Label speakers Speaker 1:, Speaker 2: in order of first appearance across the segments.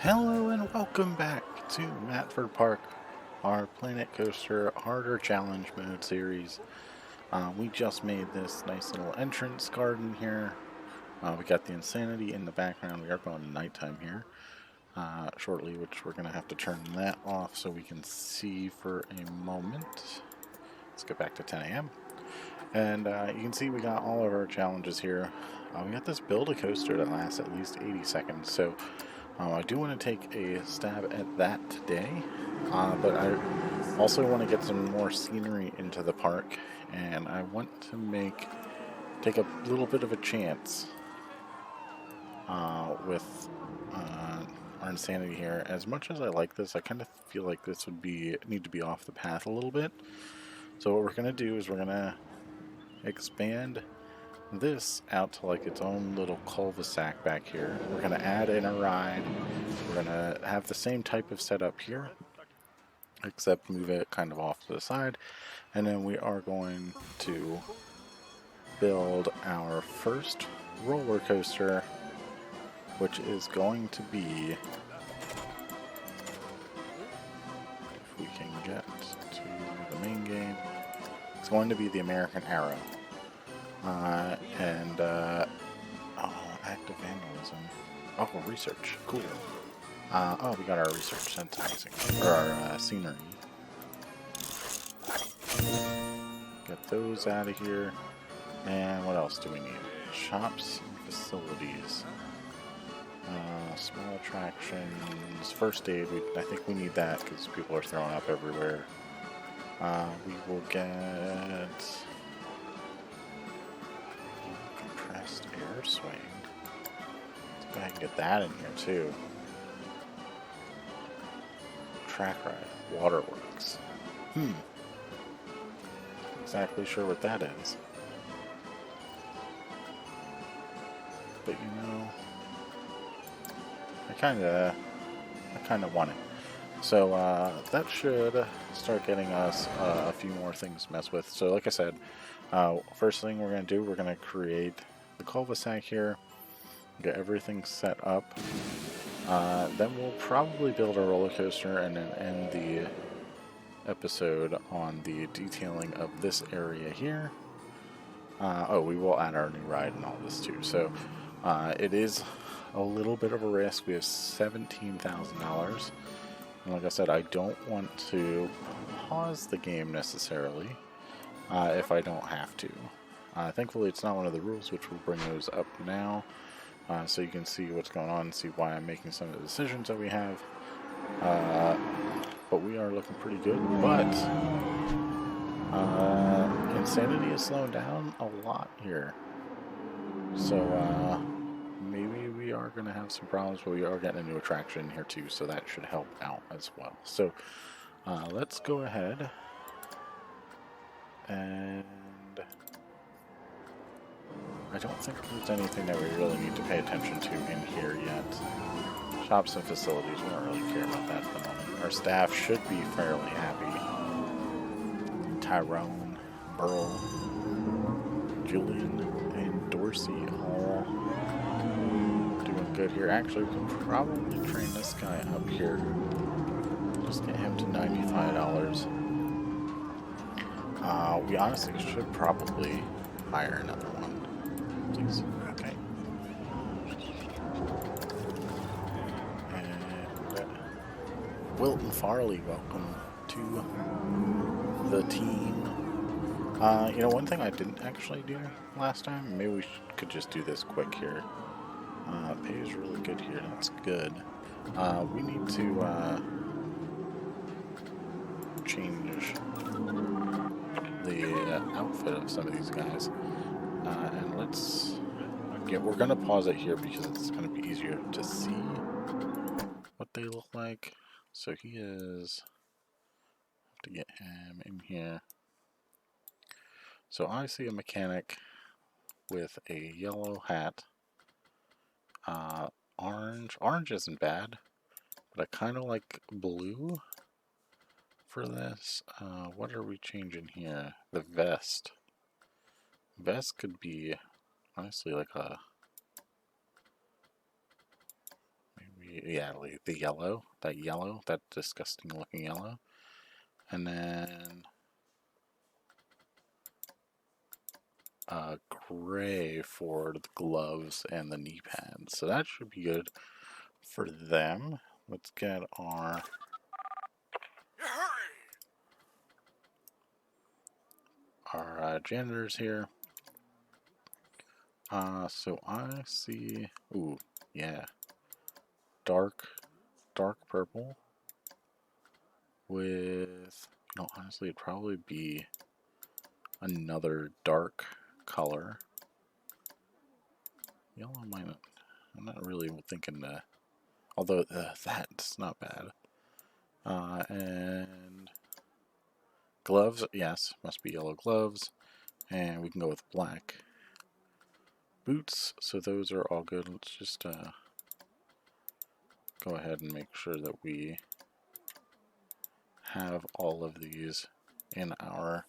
Speaker 1: Hello and welcome back to Matford Park, our Planet Coaster Harder Challenge Mode series. We just made this nice little entrance garden here. We got the Insanity in the background. We are going to nighttime here shortly, which we're going to have to turn that off so we can see for a moment. Let's get back to 10 a.m. And you can see we got all of our challenges here. We got this Build-A-Coaster that lasts at least 80 seconds, so I do want to take a stab at that today, but I also want to get some more scenery into the park, and I want to take a little bit of a chance with our Insanity here. As much as I like this, I kind of feel like this would need to be off the path a little bit. So what we're going to do is we're going to expand this out to like its own little cul-de-sac back here. We're going to add in a ride. We're going to have the same type of setup here, except move it kind of off to the side. And then we are going to build our first roller coaster, which is going to be, if we can get to the main game, it's going to be the American Arrow. Active vandalism. Oh, research. Cool. Oh, we got our research. That's amazing. Or our scenery. Get those out of here. And what else do we need? Shops and facilities. Small attractions. First aid. I think we need that because people are throwing up everywhere. We will get compressed air swing. Let's go ahead and get that in here too. Track ride. Waterworks. Exactly sure what that is. But you know, I kind of want it. So that should start getting us a few more things to mess with. So like I said, first thing we're going to do, we're going to create the cul-de-sac here, get everything set up. Then we'll probably build a roller coaster and then end the episode on the detailing of this area here. We will add our new ride and all this too. So it is a little bit of a risk. We have $17,000. And like I said, I don't want to pause the game necessarily if I don't have to. Thankfully, it's not one of the rules, which will bring those up now. So you can see what's going on and see why I'm making some of the decisions that we have. But we are looking pretty good. But Insanity is slowing down a lot here. So maybe we are going to have some problems, but we are getting a new attraction here too, so that should help out as well. So let's go ahead and I don't think there's anything that we really need to pay attention to in here yet. Shops and facilities, we don't really care about that at the moment. Our staff should be fairly happy. Tyrone, Burl, Julian, and Dorsey all doing good here. Actually, we can probably train this guy up here. Just get him to $95. We honestly should probably hire another one. Please. Okay. And Wilton Farley, welcome to the team. You know, one thing I didn't actually do last time, maybe we could just do this quick here. Pay is really good here, that's good. We need to change the outfit of some of these guys. And we're gonna pause it here because it's gonna be easier to see what they look like. So have to get him in here. So I see a mechanic with a yellow hat. Orange isn't bad, but I kind of like blue for this. What are we changing here? The vest. Vest could be honestly like a yeah, like the yellow, that disgusting looking yellow. And then gray for the gloves and the knee pads. So that should be good for them. Let's get our janitors here. So I see, ooh, yeah, dark purple with, honestly, it'd probably be another dark color. Yellow might not, I'm not really thinking although that's not bad. And gloves, yes, must be yellow gloves. And we can go with black boots, so those are all good. Let's just go ahead and make sure that we have all of these in our,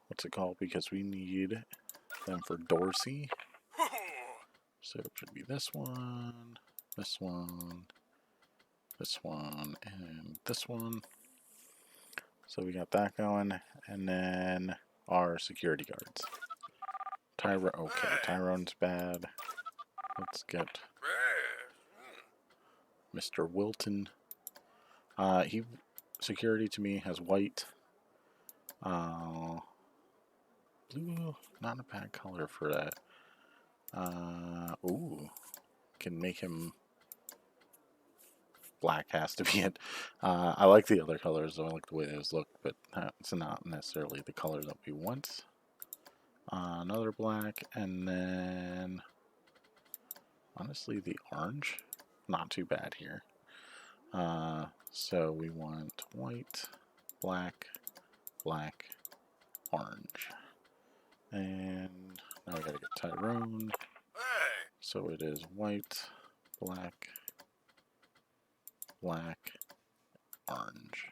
Speaker 1: what's it called, because we need them for Dorsey. So it should be this one, this one, this one, and this one. So we got that going, and then our security guards. Tyrone, okay, Tyrone's bad. Let's get Mr. Wilton. He security to me has white. Blue, not a bad color for that. Ooh, can make him black has to be it. I like the other colors, I like the way those look, but that's not necessarily the color that we want. Another black, and then honestly the orange, not too bad here. So we want white, black, black, orange. And now we gotta get Tyrone. So it is white, black, black, orange.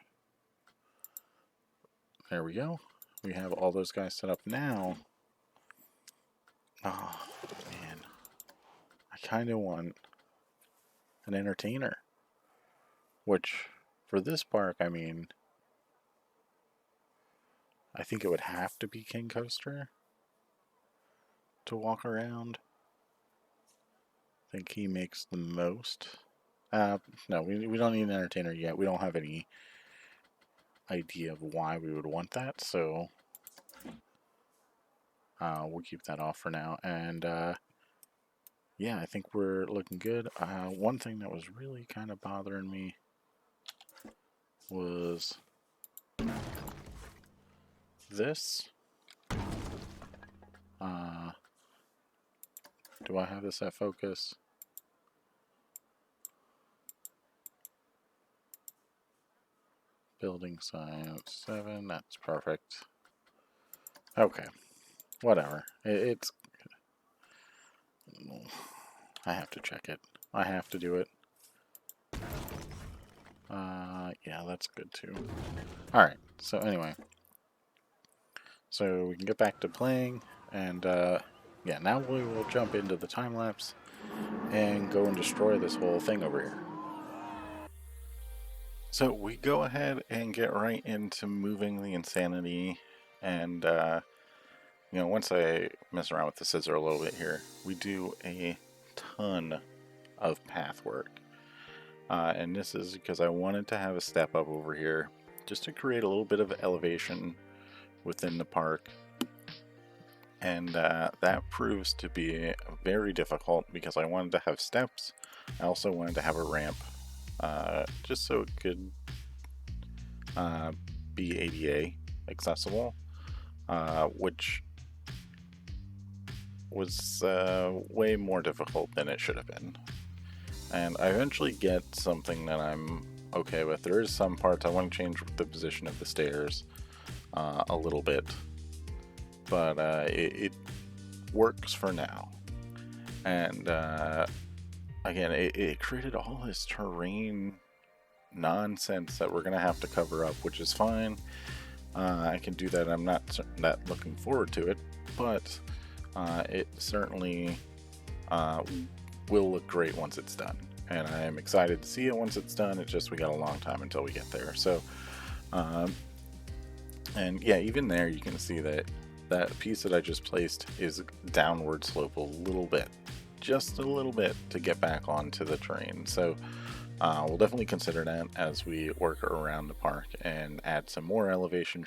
Speaker 1: There we go. We have all those guys set up now. Oh, man. I kind of want an entertainer. Which, for this park, I mean, I think it would have to be King Coaster to walk around. I think he makes the most. No, we don't need an entertainer yet. We don't have any idea of why we would want that, so we'll keep that off for now. And yeah, I think we're looking good. One thing that was really kind of bothering me was this. Do I have this at focus? Building science 7, that's perfect. Okay, whatever. It's... I have to check it. I have to do it. Yeah, that's good too. Alright, so anyway. So we can get back to playing, and yeah, now we will jump into the time lapse and go and destroy this whole thing over here. So we go ahead and get right into moving the insanity, and you know, once I mess around with the scissor a little bit here, we do a ton of path work. And this is because I wanted to have a step up over here just to create a little bit of elevation within the park. And that proves to be very difficult because I wanted to have steps. I also wanted to have a ramp just so it could be ADA accessible, which was way more difficult than it should have been. And I eventually get something that I'm okay with. There is some parts I want to change the position of the stairs a little bit, but it works for now. And again, it created all this terrain nonsense that we're gonna have to cover up, which is fine. I can do that. I'm not that looking forward to it, but it certainly will look great once it's done. and I am excited to see it once it's done. It's just we got a long time until we get there. So, and yeah, even there you can see that that piece that I just placed is downward slope a little bit, just a little bit, to get back onto the terrain. So we'll definitely consider that as we work around the park and add some more elevation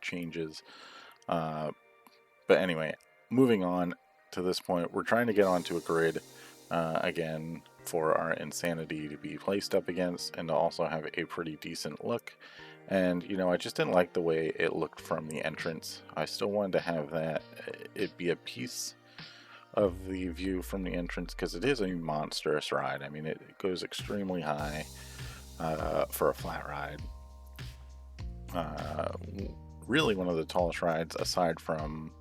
Speaker 1: changes. But anyway, moving on to this point, we're trying to get onto a grid again for our insanity to be placed up against and to also have a pretty decent look. And you know, I just didn't like the way it looked from the entrance. I still wanted to have that it be a piece of the view from the entrance, because it is a monstrous ride. I mean, it goes extremely high for a flat ride. Really one of the tallest rides aside from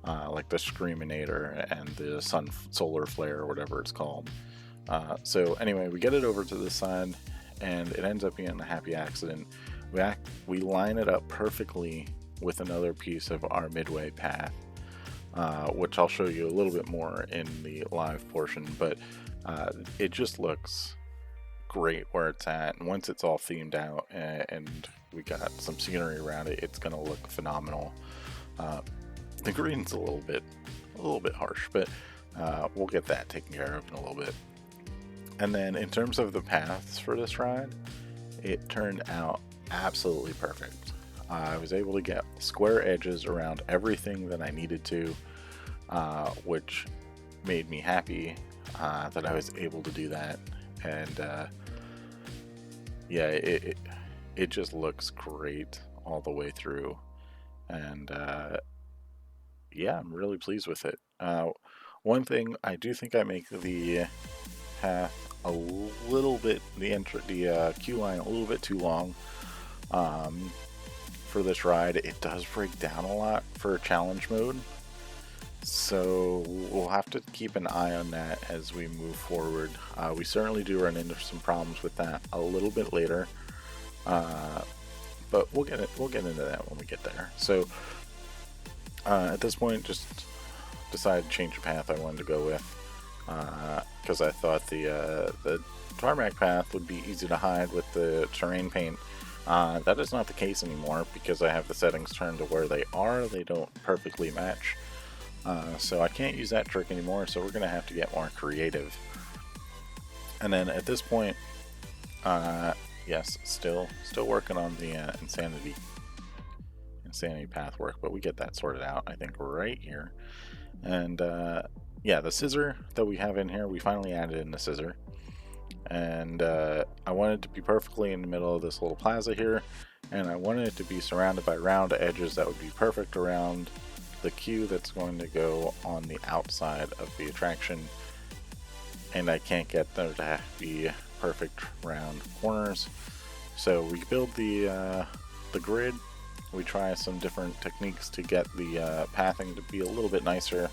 Speaker 1: like the Screaminator and the solar flare or whatever it's called. So anyway, we get it over to the side and it ends up being a happy accident. We line it up perfectly with another piece of our midway path, which I'll show you a little bit more in the live portion, but it just looks great where it's at, and once it's all themed out and we got some scenery around it, it's gonna look phenomenal. The green's a little bit harsh, but we'll get that taken care of in a little bit. And then in terms of the paths for this ride, it turned out absolutely perfect. I was able to get square edges around everything that I needed to, which made me happy that I was able to do that. And yeah, it just looks great all the way through. And yeah, I'm really pleased with it. One thing, I do think I make the path a little bit, the queue line a little bit too long. For this ride, it does break down a lot for challenge mode, so we'll have to keep an eye on that as we move forward. We certainly do run into some problems with that a little bit later, but we'll get into that when we get there. So at this point, just decided to change the path I wanted to go with, because I thought the tarmac path would be easy to hide with the terrain paint. That is not the case anymore because I have the settings turned to where they are. They don't perfectly match. So I can't use that trick anymore, so we're going to have to get more creative. And then at this point, yes, still working on the insanity path work, but we get that sorted out, I think, right here. And yeah, the scissor that we have in here, we finally added in the scissor. And I wanted it to be perfectly in the middle of this little plaza here, and I wanted it to be surrounded by round edges that would be perfect around the queue that's going to go on the outside of the attraction, and I can't get there to be perfect round corners. So we build the grid, we try some different techniques to get the pathing to be a little bit nicer,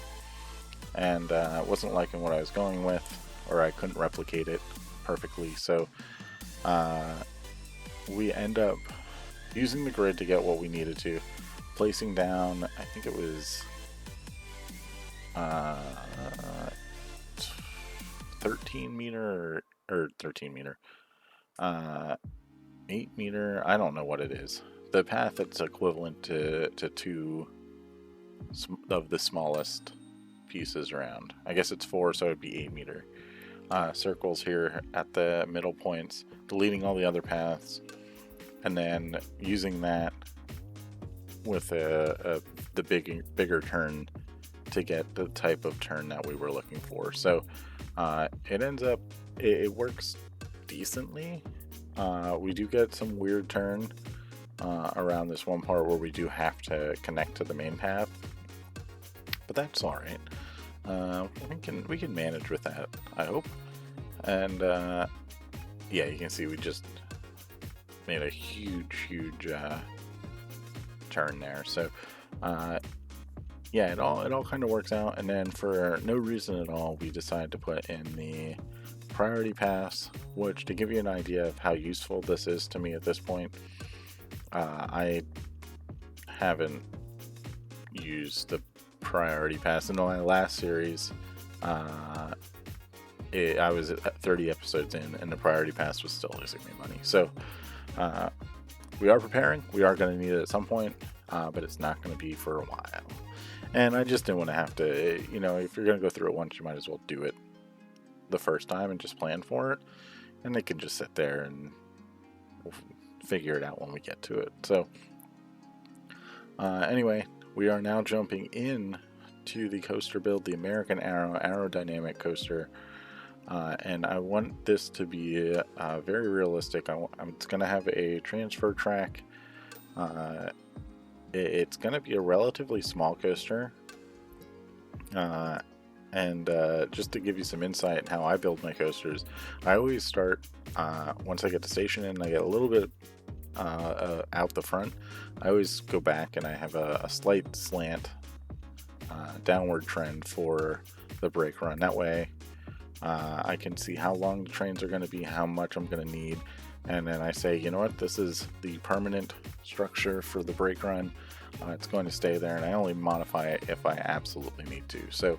Speaker 1: and wasn't liking what I was going with, or I couldn't replicate it perfectly, so we end up using the grid to get what we needed to, placing down, I think it was 13 meter or 13 meter, 8 meter, I don't know what it is, the path that's equivalent to two of the smallest pieces around. I guess it's 4, so it'd be 8 meter. Circles here at the middle points, deleting all the other paths, and then using that with the bigger turn to get the type of turn that we were looking for. So it ends up, it works decently. We do get some weird turn around this one part where we do have to connect to the main path, but that's all right. We can manage with that, I hope. And yeah, you can see we just made a huge turn there. So yeah, it all kind of works out. And then for no reason at all, we decide to put in the priority pass, which, to give you an idea of how useful this is to me at this point, I haven't used the priority pass in my last series. I was at 30 episodes in, and the priority pass was still losing me money. So we are preparing. We are going to need it at some point, but it's not going to be for a while. And I just didn't want to have to, if you're going to go through it once, you might as well do it the first time and just plan for it. And they can just sit there and we'll figure it out when we get to it. So anyway, we are now jumping in to the coaster build, the American aerodynamic coaster. And I want this to be very realistic. It's going to have a transfer track. It's going to be a relatively small coaster. And just to give you some insight in how I build my coasters, I always start, once I get the station in, I get a little bit out the front. I always go back and I have a slight slant downward trend for the brake run. That way I can see how long the trains are going to be, how much I'm going to need, and then I say, you know what, this is the permanent structure for the brake run. It's going to stay there, and I only modify it if I absolutely need to. So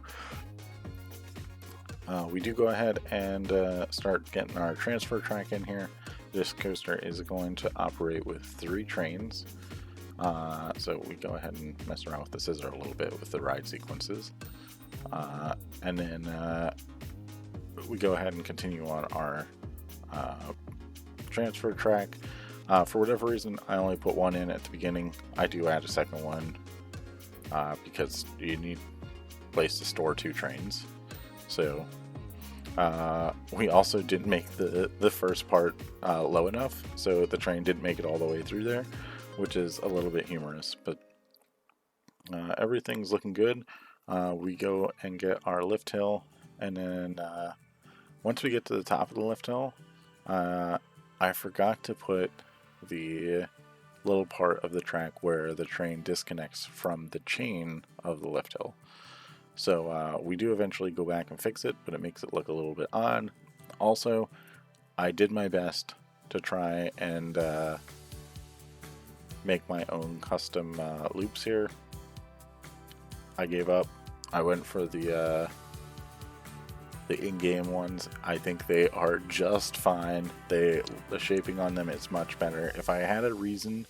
Speaker 1: we do go ahead and start getting our transfer track in here. This coaster is going to operate with 3 trains. So we go ahead and mess around with the scissor a little bit with the ride sequences. And then we go ahead and continue on our transfer track. For whatever reason, I only put 1 in at the beginning. I do add a second one because you need a place to store 2 trains. So we also didn't make the first part low enough, so the train didn't make it all the way through there, which is a little bit humorous, but everything's looking good. We go and get our lift hill, and then once we get to the top of the lift hill, I forgot to put the little part of the track where the train disconnects from the chain of the lift hill. So we do eventually go back and fix it, but it makes it look a little bit odd. Also, I did my best to try and make my own custom loops here. I gave up. I went for the in-game ones. I think they are just fine. The shaping on them is much better. If I had a reason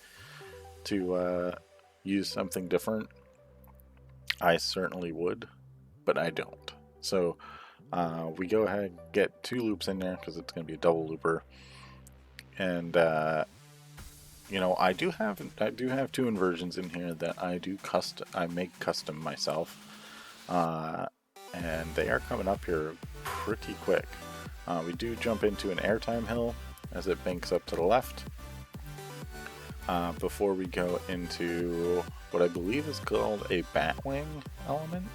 Speaker 1: to use something different, I certainly would, but I don't. So we go ahead and get 2 loops in there because it's going to be a double looper. And I do have 2 inversions in here that I make custom myself. And they are coming up here pretty quick. We do jump into an airtime hill as it banks up to the left before we go into what I believe is called a batwing element.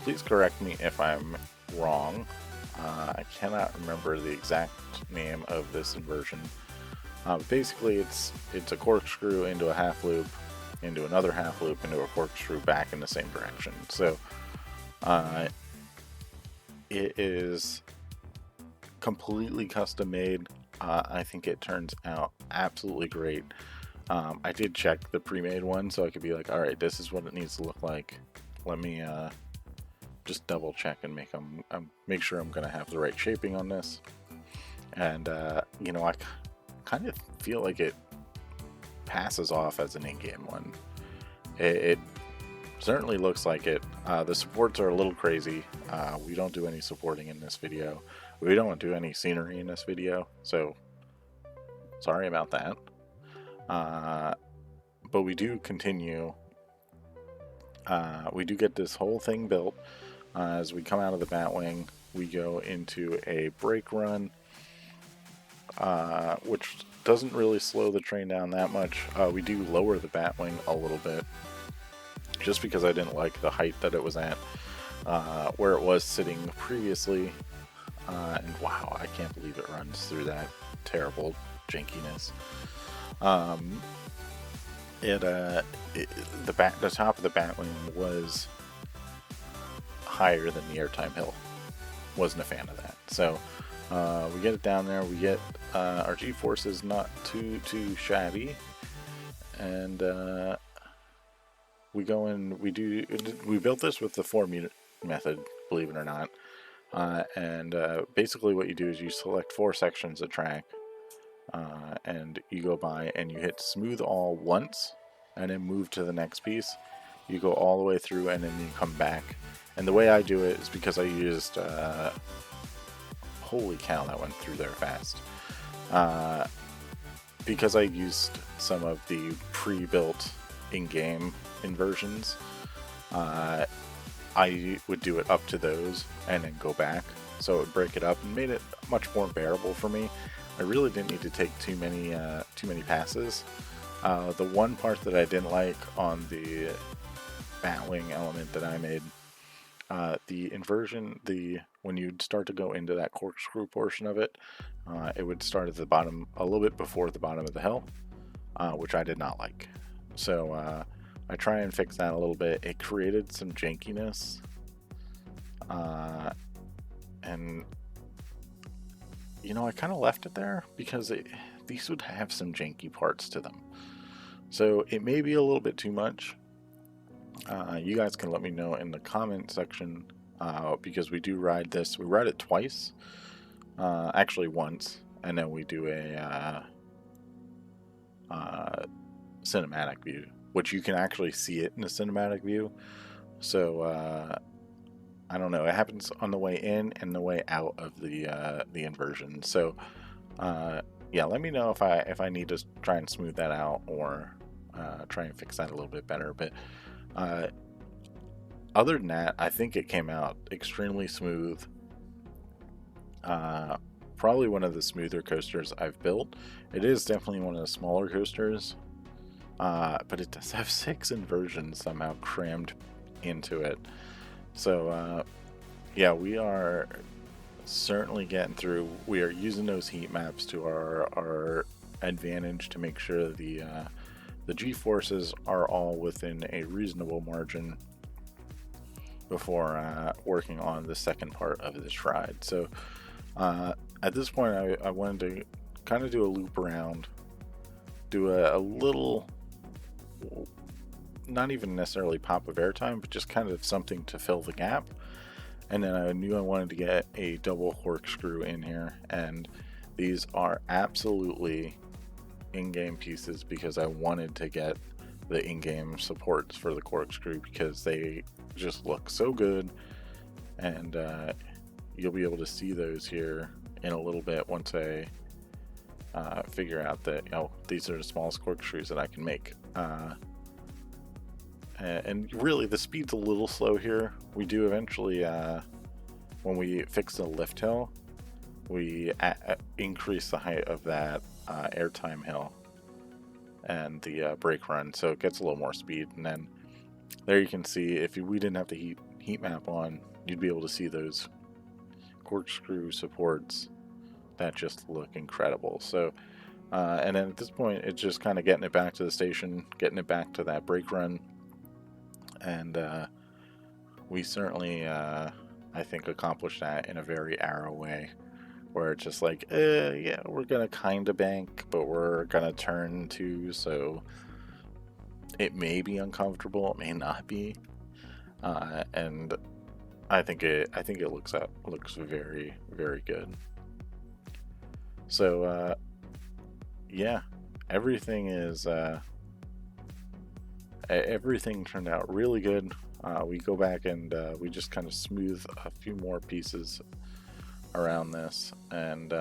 Speaker 1: Please correct me if I'm wrong. I cannot remember the exact name of this inversion. Basically, it's a corkscrew into a half loop, into another half loop, into a corkscrew back in the same direction. So it is completely custom made. I think it turns out absolutely great. I did check the pre-made one so I could be like, all right, this is what it needs to look like. Let me just double check and make sure I'm gonna have the right shaping on this. And I kind of feel like it passes off as an in-game one. It certainly looks like it. The supports are a little crazy. We don't do any supporting in this video. We don't do any scenery in this video, so sorry about that. But we do continue. We do get this whole thing built. As we come out of the Batwing, we go into a brake run, which doesn't really slow the train down that much. We do lower the Batwing a little bit, just because I didn't like the height that it was at, where it was sitting previously. And wow, I can't believe it runs through that terrible jankiness. The top of the Batwing was higher than the airtime hill. Wasn't a fan of that. So we get it down there. We get our G-forces not too shabby, and we go in. We built this with the 4-meter method, believe it or not. And basically what you do is you select 4 sections of track, and you go by and you hit smooth all once and then move to the next piece. You go all the way through and then you come back. And the way I do it is because I used holy cow, that went through there fast. Because I used some of the pre-built in-game inversions, I would do it up to those and then go back. So it would break it up and made it much more bearable for me. I really didn't need to take too many passes. The one part that I didn't like on the Batwing element that I made, the inversion, when you'd start to go into that corkscrew portion of it, it would start at the bottom, a little bit before the bottom of the hill, which I did not like. So I try and fix that a little bit. It created some jankiness, and I kind of left it there because these would have some janky parts to them. So it may be a little bit too much. You guys can let me know in the comment section, because we do ride this. We ride it twice, actually once, and then we do a cinematic view, which you can actually see it in the cinematic view. So I don't know. It happens on the way in and the way out of the inversion. So yeah, let me know if I need to try and smooth that out or try and fix that a little bit better. But other than that, I think it came out extremely smooth. Probably one of the smoother coasters I've built. It is definitely one of the smaller coasters, but it does have 6 inversions somehow crammed into it. So yeah, we are certainly getting through. We are using those heat maps to our advantage to make sure the G-forces are all within a reasonable margin before working on the second part of this ride. So at this point, I wanted to kind of do a loop around, do a little, not even necessarily pop of airtime, but just kind of something to fill the gap. And then I knew I wanted to get a double corkscrew in here, and these are absolutely in-game pieces because I wanted to get the in-game supports for the corkscrew because they just look so good. And you'll be able to see those here in a little bit once I figure out that these are the smallest corkscrews that I can make. And really, the speed's a little slow here. We do eventually, when we fix the lift hill, we increase the height of that airtime hill and the brake run, so it gets a little more speed. And then there you can see, if we didn't have the heat map on, you'd be able to see those corkscrew supports that just look incredible. So and then at this point, it's just kind of getting it back to the station, getting it back to that brake run. And we certainly, I think, accomplished that in a very Arrow way, where it's just like, yeah, we're gonna kind of bank, but we're gonna turn too, so it may be uncomfortable, it may not be, and I think it looks very, very good. So yeah, everything turned out really good. We go back and we just kind of smooth a few more pieces around this, and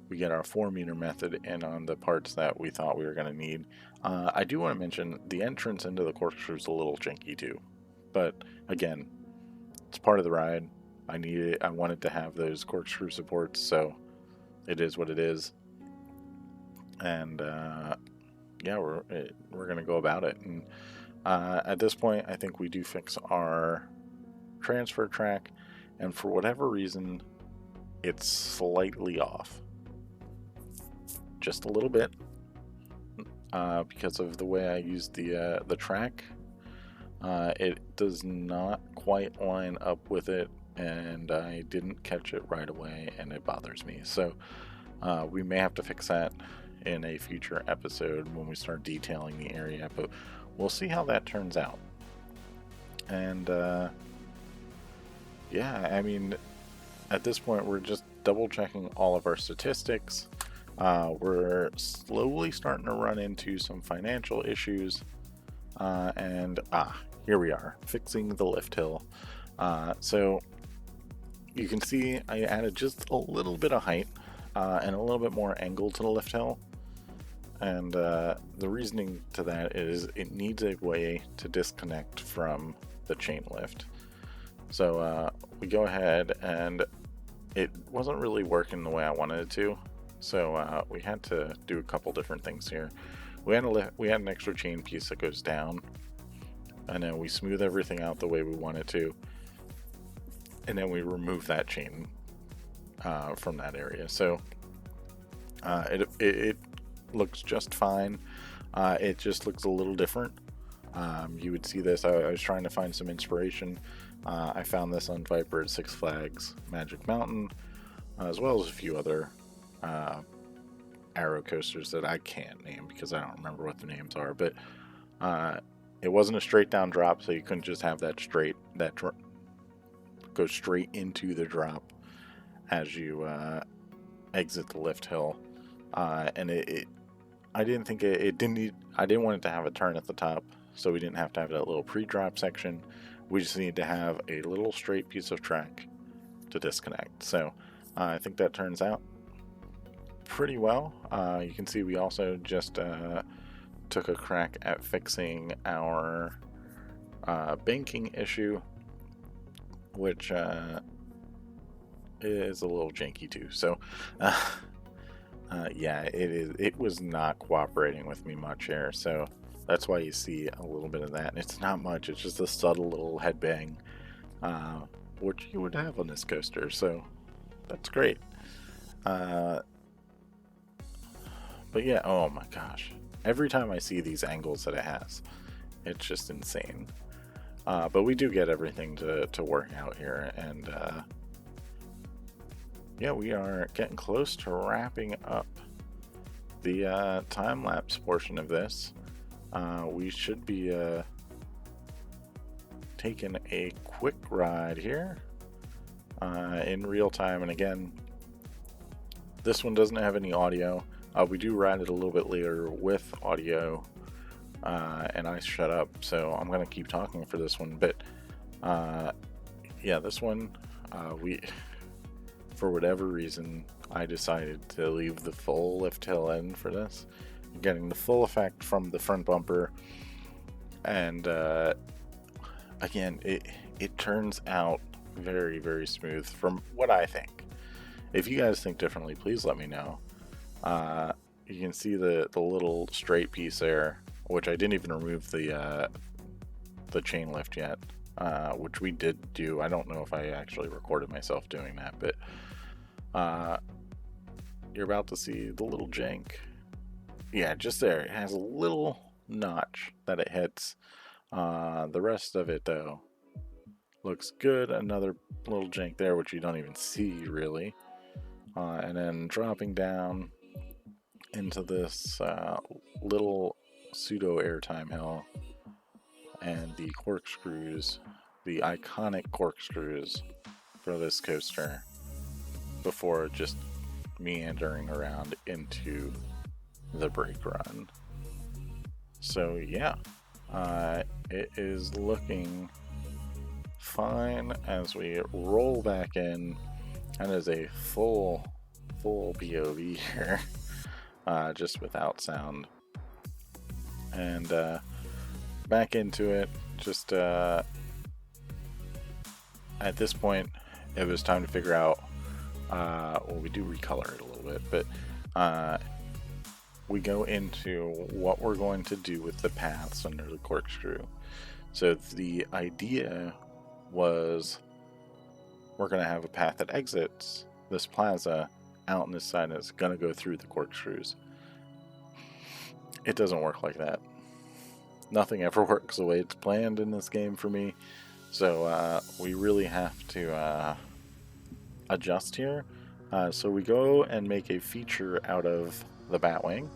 Speaker 1: we get our 4-meter method in on the parts that we thought we were going to need. I do want to mention the entrance into the corkscrew is a little janky too, but again, it's part of the ride. I wanted to have those corkscrew supports, so it is what it is. And yeah, we're gonna go about it. And at this point, I think we do fix our transfer track, and for whatever reason, it's slightly off, just a little bit, because of the way I used the track. It does not quite line up with it, and I didn't catch it right away, and it bothers me. So we may have to fix that in a future episode when we start detailing the area, but we'll see how that turns out. And yeah, I mean, at this point, we're just double checking all of our statistics. We're slowly starting to run into some financial issues. And here we are, fixing the lift hill. So you can see I added just a little bit of height and a little bit more angle to the lift hill. And the reasoning to that is it needs a way to disconnect from the chain lift. So we go ahead, and it wasn't really working the way I wanted it to. So we had to do a couple different things here. We had an extra chain piece that goes down, and then we smooth everything out the way we want it to, and then we remove that chain from that area. So it looks just fine. It just looks a little different. You would see this. I was trying to find some inspiration. I found this on Viper at Six Flags Magic Mountain, as well as a few other arrow coasters that I can't name because I don't remember what the names are. But it wasn't a straight down drop, so you couldn't just have that go straight into the drop as you exit the lift hill. And I didn't think it didn't need. I didn't want it to have a turn at the top, so we didn't have to have that little pre-drop section. We just need to have a little straight piece of track to disconnect. So I think that turns out pretty well. You can see we also just took a crack at fixing our banking issue, which is a little janky too. So yeah, it was not cooperating with me much here. So that's why you see a little bit of that. And it's not much. It's just a subtle little headbang, which you would have on this coaster. So that's great. But yeah, oh my gosh. Every time I see these angles that it has, it's just insane. But we do get everything to work out here. And yeah, we are getting close to wrapping up the time-lapse portion of this. We should be taking a quick ride here in real time. And again, this one doesn't have any audio. We do ride it a little bit later with audio, and I shut up, so I'm going to keep talking for this one. But yeah, this one, for whatever reason, I decided to leave the full lift hill in for this. You're getting the full effect from the front bumper, and again, it turns out very, very smooth from what I think. If you guys think differently, please let me know. You can see the little straight piece there, which I didn't even remove the chain lift yet, which we did do. I don't know if I actually recorded myself doing that, but you're about to see the little jank. Yeah, just there. It has a little notch that it hits. The rest of it, though, looks good. Another little jank there, which you don't even see, really. And then dropping down into this little pseudo airtime hill, and the corkscrews, the iconic corkscrews for this coaster, before just meandering around into the brake run. So yeah, it is looking fine as we roll back in. That is a full POV here, just without sound. And back into it. Just at this point, it was time to figure out. Well, we do recolor it a little bit, but we go into what we're going to do with the paths under the corkscrew. So the idea was we're going to have a path that exits this plaza out on this side, and it's going to go through the corkscrews. It doesn't work like that. Nothing ever works the way it's planned in this game for me. So we really have to adjust here. So we go and make a feature out of the Batwing,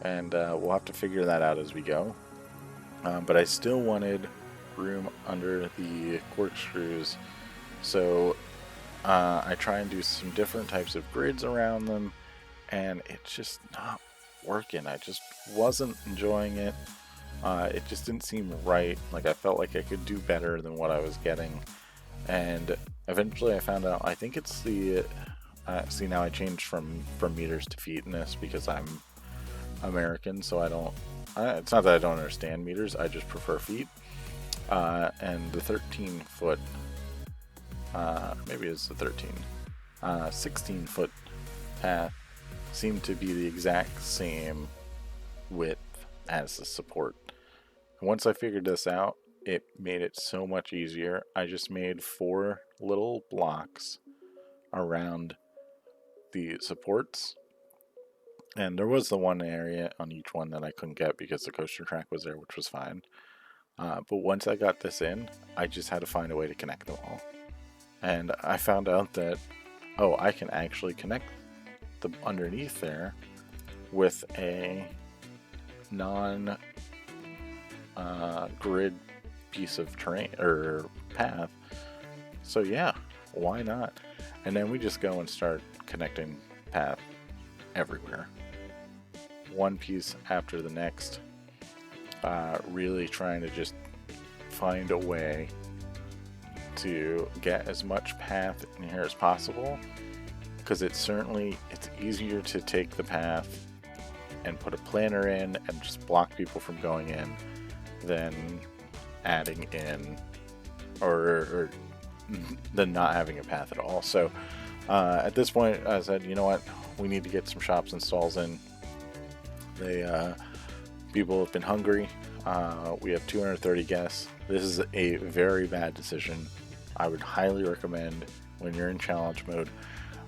Speaker 1: and we'll have to figure that out as we go. But I still wanted room under the corkscrews So I try and do some different types of grids around them, and it's just not working. I just wasn't enjoying it. It just didn't seem right. Like, I felt like I could do better than what I was getting. And eventually I found out, I think it's the, see, now I changed from meters to feet in this because I'm American, so it's not that I don't understand meters, I just prefer feet. And the 13 foot, maybe it's the 16 foot path seemed to be the exact same width as the support. And once I figured this out, it made it so much easier. I just made 4 little blocks around the supports, and there was the one area on each one that I couldn't get because the coaster track was there, which was fine. But once I got this in, I just had to find a way to connect them all. And I found out that, I can actually connect the underneath there with a non grid piece of terrain or path. So yeah, why not? And then we just go and start connecting path everywhere, one piece after the next, really trying to just find a way to get as much path in here as possible, because it's easier to take the path and put a planner in and just block people from going in than adding in or than not having a path at all. So at this point I said, you know what, we need to get some shops and stalls in. People have been hungry. We have 230 guests. This is a very bad decision. I would highly recommend, when you're in challenge mode,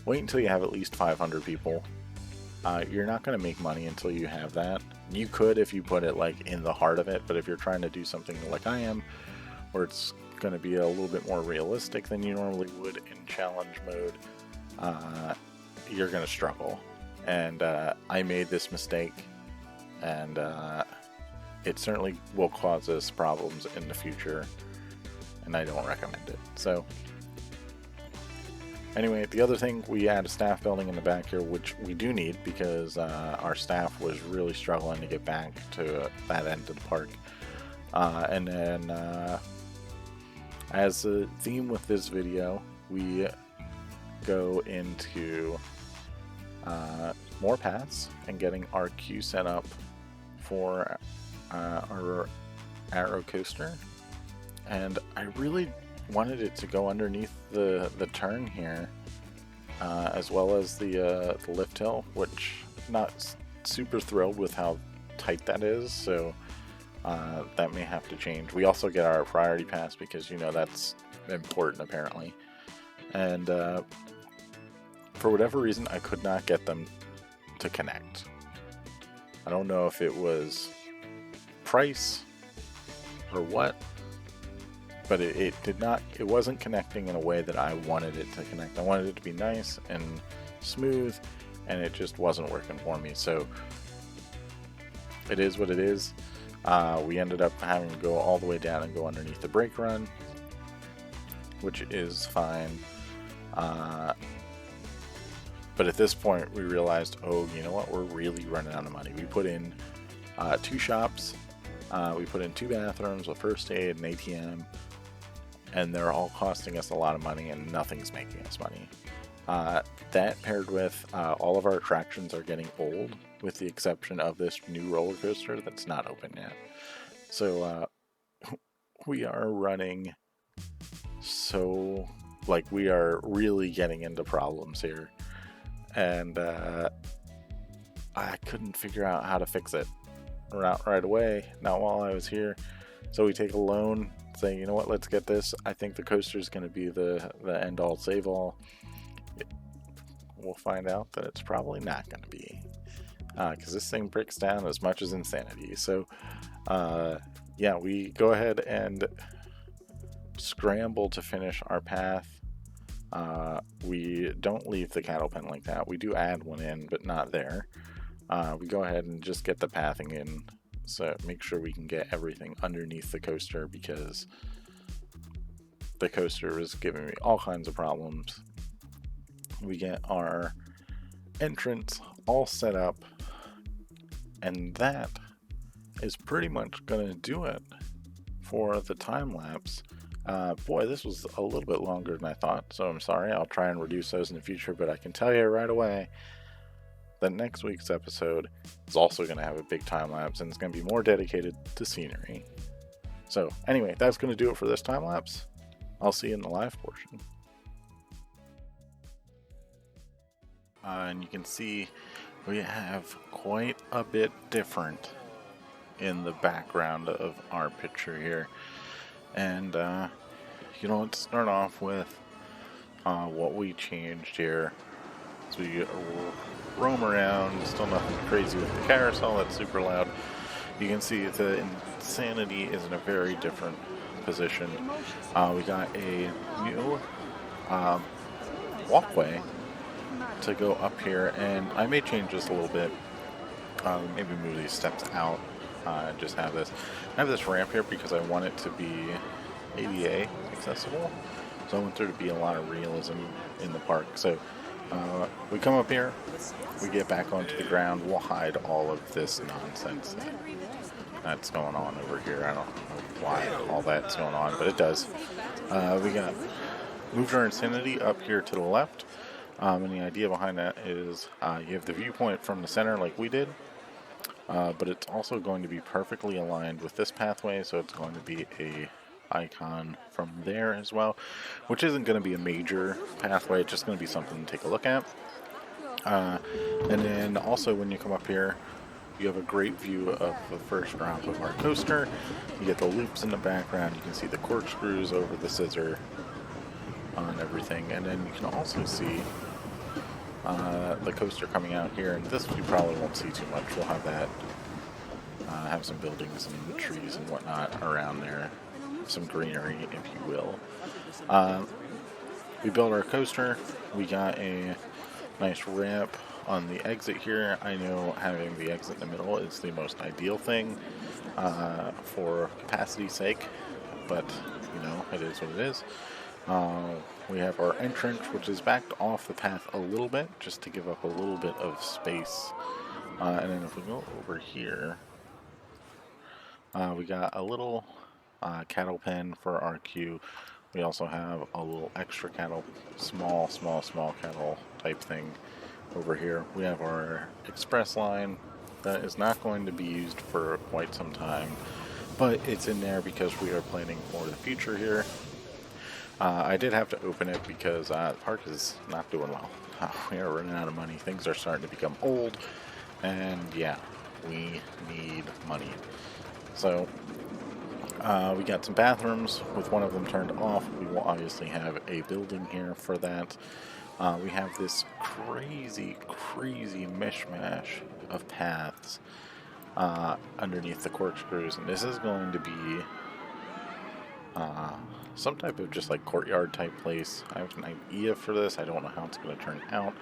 Speaker 1: wait until you have at least 500 people. You're not going to make money until you have that. You could if you put it like in the heart of it, but if you're trying to do something like I am, where it's going to be a little bit more realistic than you normally would in challenge mode, you're going to struggle. And I made this mistake, and it certainly will cause us problems in the future, and I don't recommend it. So anyway, the other thing, we had a staff building in the back here, which we do need because our staff was really struggling to get back to that end of the park. And then as a theme with this video, we go into more paths and getting our queue set up for our arrow coaster. And I really wanted it to go underneath the turn here, as well as the lift hill, which not super thrilled with how tight that is, so that may have to change. We also get our priority pass because, that's important apparently. And for whatever reason, I could not get them to connect. I don't know if it was price or what, but it wasn't connecting in a way that I wanted it to connect. I wanted it to be nice and smooth, and it just wasn't working for me. So it is what it is. We ended up having to go all the way down and go underneath the brake run, which is fine. But at this point we realized, you know what, we're really running out of money. We put in 2 shops, we put in 2 bathrooms, a first aid, an ATM, and they're all costing us a lot of money, and nothing's making us money. That paired with all of our attractions are getting old, with the exception of this new roller coaster that's not open yet. So we are running we are really getting into problems here, and I couldn't figure out how to fix it right away, not while I was here. So we take a loan, say, you know what, let's get this. I think the coaster is going to be the end all save all. We'll find out that it's probably not going to be, because this thing breaks down as much as insanity. So yeah, we go ahead and scramble to finish our path. We don't leave the cattle pen like that. We do add one in, but not there. We go ahead and just get the pathing in, so make sure we can get everything underneath the coaster, because the coaster is giving me all kinds of problems. We get our entrance all set up, and that is pretty much gonna do it for the time lapse. Boy, this was a little bit longer than I thought, so I'm sorry. I'll try and reduce those in the future, but I can tell you right away that next week's episode is also going to have a big time lapse, and it's going to be more dedicated to scenery. So anyway, that's going to do it for this time lapse. I'll see you in the live portion. And you can see we have quite a bit different in the background of our picture here. And let's start off with what we changed here. So we roam around, still nothing crazy with the carousel, that's super loud. You can see the Insanity is in a very different position. We got a new walkway to go up here, and I may change this a little bit. Maybe move these steps out and just have this. I have this ramp here because I want it to be ADA accessible, so I want there to be a lot of realism in the park. So we come up here, we get back onto the ground, we'll hide all of this nonsense that's going on over here. I don't know why all that's going on, but it does. We got moved our Insanity up here to the left, and the idea behind that is you have the viewpoint from the center like we did, but it's also going to be perfectly aligned with this pathway, so it's going to be a icon from there as well, which isn't going to be a major pathway, it's just going to be something to take a look at. And then also when you come up here, you have a great view of the first drop of our coaster. You get the loops in the background, you can see the corkscrews over the scissor on everything, and then you can also see the coaster coming out here, and this you probably won't see too much. We'll have that, have some buildings and trees and whatnot around there. Some greenery, if you will. We built our coaster. We got a nice ramp on the exit here. I know having the exit in the middle is the most ideal thing for capacity's sake, but it is what it is. We have our entrance, which is backed off the path a little bit, just to give up a little bit of space. And then if we go over here, we got a little cattle pen for our queue. We also have a little extra cattle, small cattle type thing over here. We have our express line that is not going to be used for quite some time, but it's in there because we are planning for the future here. I did have to open it because the park is not doing well. We are running out of money. Things are starting to become old, and yeah, we need money. So we got some bathrooms with one of them turned off. We will obviously have a building here for that. We have this crazy mishmash of paths underneath the corkscrews, and this is going to be some type of just like courtyard type place. I have an idea for this. I don't know how it's going to turn out,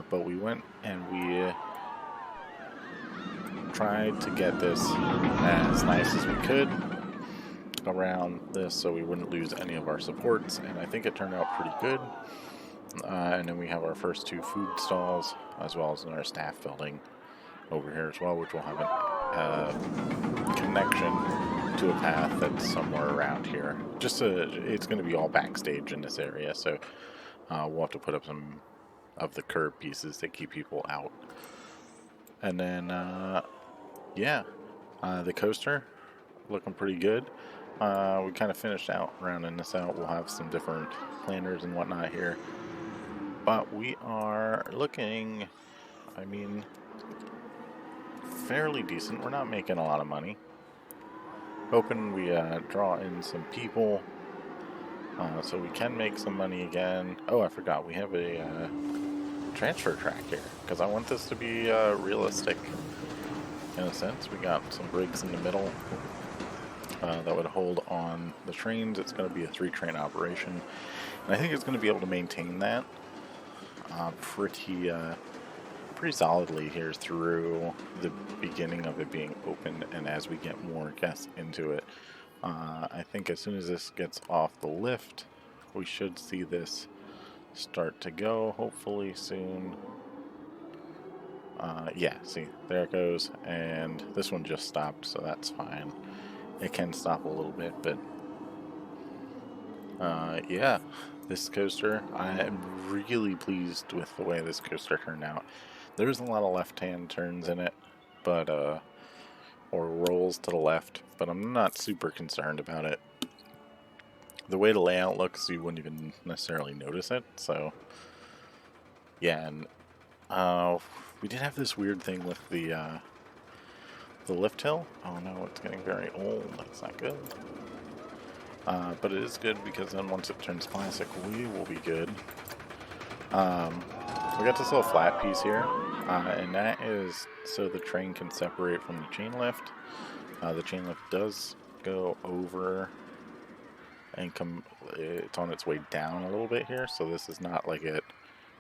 Speaker 1: but we went and we tried to get this as nice as we could around this so we wouldn't lose any of our supports, and I think it turned out pretty good. And then we have our first two food stalls as well as in our staff building over here as well, which will have a connection to a path that's somewhere around here. It's going to be all backstage in this area, so we'll have to put up some of the curb pieces to keep people out. And then the coaster looking pretty good. We kind of finished out rounding this out. We'll have some different planners and whatnot here, but we are looking, fairly decent. We're not making a lot of money. Hoping we draw in some people so we can make some money again. Oh, I forgot, we have a transfer track here because I want this to be realistic in a sense. We got some rigs in the middle that would hold on the trains. It's going to be a 3-train operation, and I think it's going to be able to maintain that pretty solidly here through the beginning of it being open, and as we get more guests into it, I think as soon as this gets off the lift, we should see this start to go, hopefully soon. Yeah, see, there it goes, and this one just stopped, so that's fine. It can stop a little bit, but yeah, this coaster, I am really pleased with the way this coaster turned out. There's a lot of left-hand turns in it, but or rolls to the left, but I'm not super concerned about it. The way the layout looks, you wouldn't even necessarily notice it, so yeah, and we did have this weird thing with the lift hill. Oh no, it's getting very old. That's not good. But it is good because then once it turns classic, we will be good. We got this little flat piece here, and that is so the train can separate from the chain lift. The chain lift does go over and it's on its way down a little bit here, so this is not like at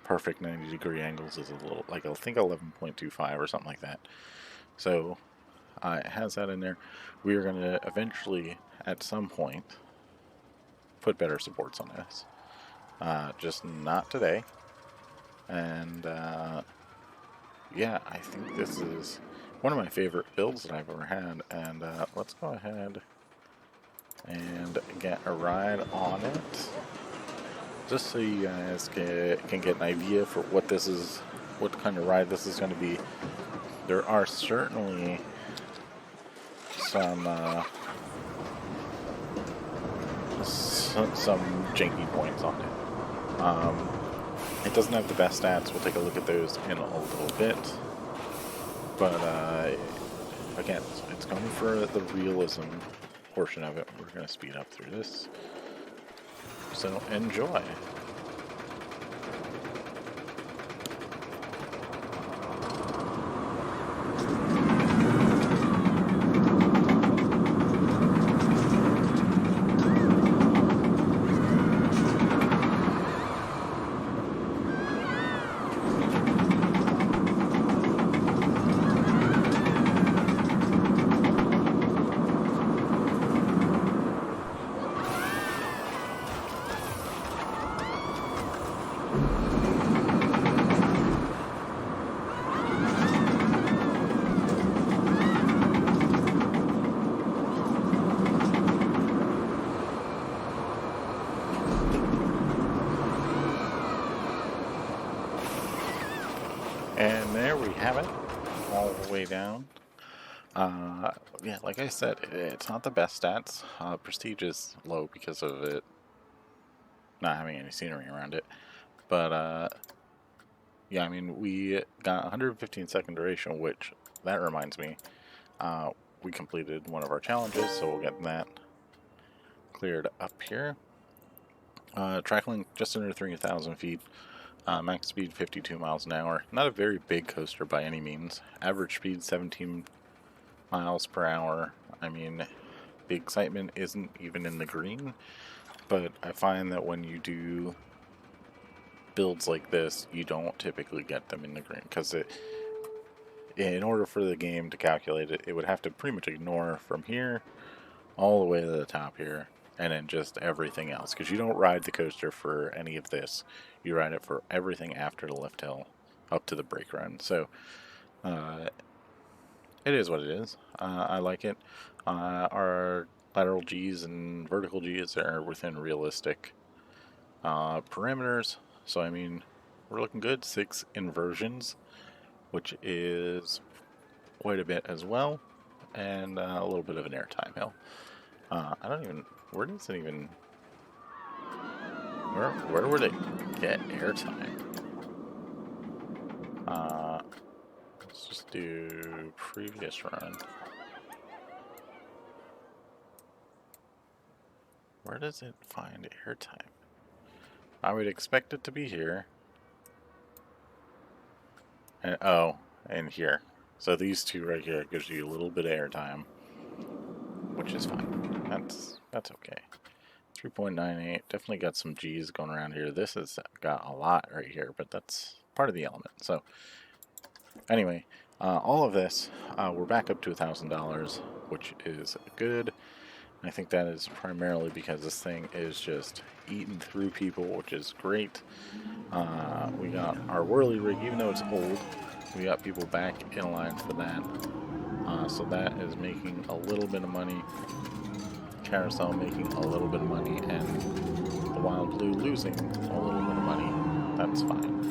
Speaker 1: perfect 90-degree angles. Is a little, like I think 11.25 or something like that. So it has that in there. We are going to eventually, at some point, put better supports on this. Just not today. And yeah, I think this is one of my favorite builds that I've ever had. And let's go ahead and get a ride on it, just so you guys can get an idea for what this is, what kind of ride this is going to be. There are certainly some janky points on it. It doesn't have the best stats. We'll take a look at those in a little bit. But again, it's going for the realism portion of it. We're going to speed up through this. So enjoy. And there we have it, all the way down. Yeah, like I said, it's not the best stats. Prestige is low because of it not having any scenery around it. But, yeah, I mean, we got 115 second duration, which, that reminds me, we completed one of our challenges, so we'll get that cleared up here. Track length just under 3,000 feet. Max speed 52 miles an hour. Not a very big coaster by any means. Average speed 17 miles per hour. I mean, the excitement isn't even in the green, but I find that when you do builds like this, you don't typically get them in the green, because in order for the game to calculate it, it would have to pretty much ignore from here all the way to the top here, and then just everything else, because you don't ride the coaster for any of this. You ride it for everything after the lift hill up to the brake run. So it is what it is. I like it. Our lateral G's and vertical G's are within realistic parameters, so I mean, we're looking good. 6 inversions, which is quite a bit as well, and a little bit of an airtime hill. I don't even, where does it even, where would it get airtime? Let's just do previous run. Where does it find airtime? I would expect it to be here. And, oh, and here. So these two right here gives you a little bit of airtime, which is fine. That's okay. 3.98, definitely got some G's going around here. This has got a lot right here, but that's part of the element. So anyway, all of this, we're back up to $1,000, which is good. I think that is primarily because this thing is just eating through people, which is great. We got our whirly rig, even though it's old, we got people back in line for that. So that is making a little bit of money. Carousel making a little bit of money, and the Wild Blue losing a little bit of money. That's fine.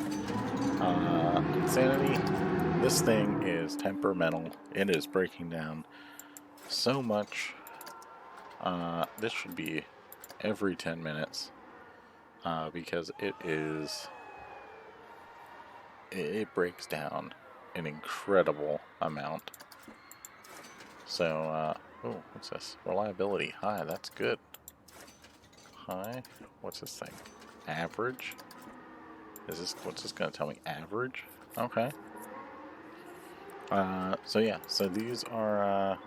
Speaker 1: Insanity. This thing is temperamental. It is breaking down so much. This should be every 10 minutes because it breaks down an incredible amount. So, oh, what's this? Reliability. High, that's good. High. What's this thing? Average? What's this gonna tell me? Average? Okay. So yeah, so these are,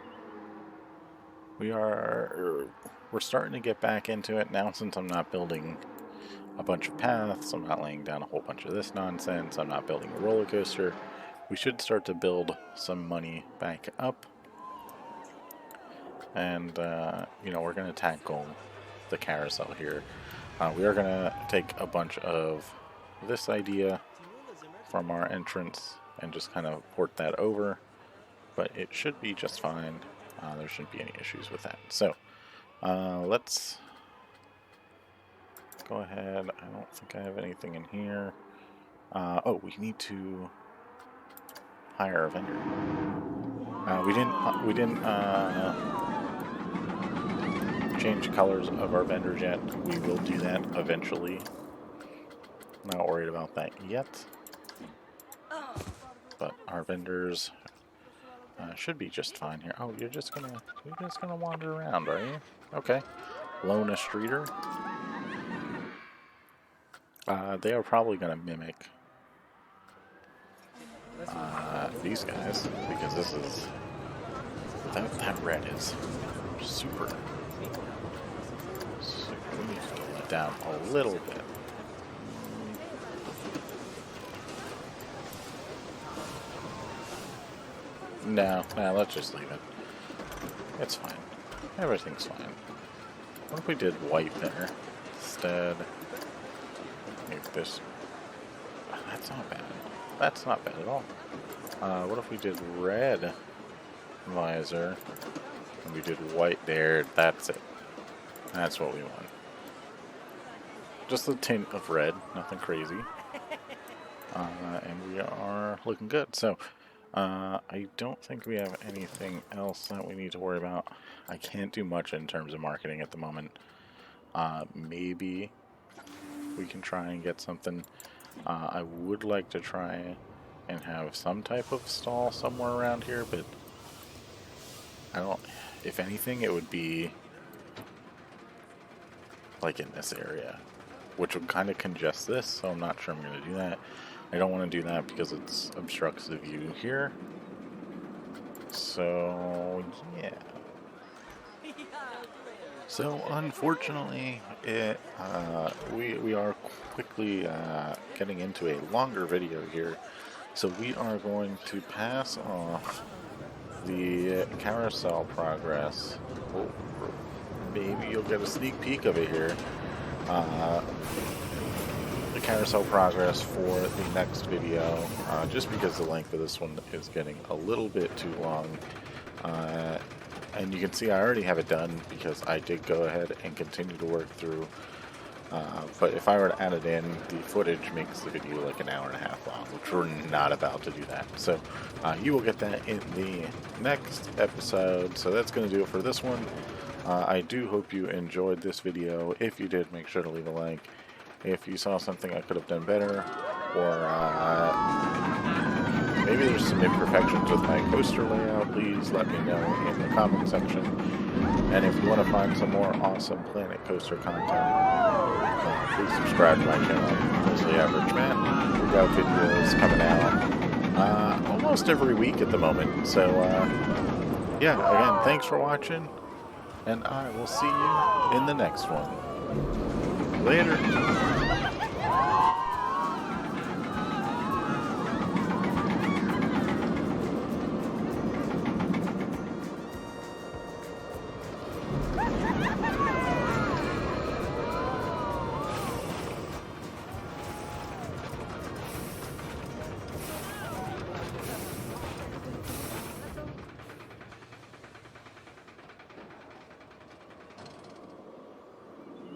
Speaker 1: we're starting to get back into it now since I'm not building a bunch of paths, I'm not laying down a whole bunch of this nonsense, I'm not building a roller coaster. We should start to build some money back up. And, you know, we're going to tackle the carousel here. We are going to take a bunch of this idea from our entrance and just kind of port that over. But it should be just fine. There shouldn't be any issues with that. So, let's go ahead. I don't think I have anything in here. Oh, we need to hire a vendor. We didn't change colors of our vendors yet. We will do that eventually. Not worried about that yet. But our vendors should be just fine here. Oh, you're just gonna wander around, are you? Okay. Lona Streeter. They are probably gonna mimic these guys because this is that red is super. We need to let it down a little bit. No, let's just leave it. It's fine. Everything's fine. What if we did white there instead? Make this. That's not bad. That's not bad at all. What if we did red visor and we did white there? That's it. That's what we want. Just a tint of red, nothing crazy. And we are looking good. So, I don't think we have anything else that we need to worry about. I can't do much in terms of marketing at the moment. Maybe we can try and get something. I would like to try and have some type of stall somewhere around here, but I don't. If anything, it would be like in this area, which would kind of congest this, so I'm not sure I'm going to do that. I don't want to do that because it obstructs the view here. So, yeah. So, unfortunately, we are quickly getting into a longer video here. So we are going to pass off the carousel progress. Oh, maybe you'll get a sneak peek of it here. The carousel progress for the next video, just because the length of this one is getting a little bit too long. And you can see I already have it done because I did go ahead and continue to work through. But if I were to add it in, the footage makes the video like an hour and a half long, which we're not about to do that. So you will get that in the next episode. So that's going to do it for this one. I do hope you enjoyed this video. If you did, make sure to leave a like. If you saw something I could have done better, or maybe there's some imperfections with my coaster layout, please let me know in the comment section. And if you want to find some more awesome Planet Coaster content, please subscribe to my channel, Mostly Average Man. We've got videos coming out almost every week at the moment. So, yeah, again, thanks for watching, and I will see you in the next one. Later.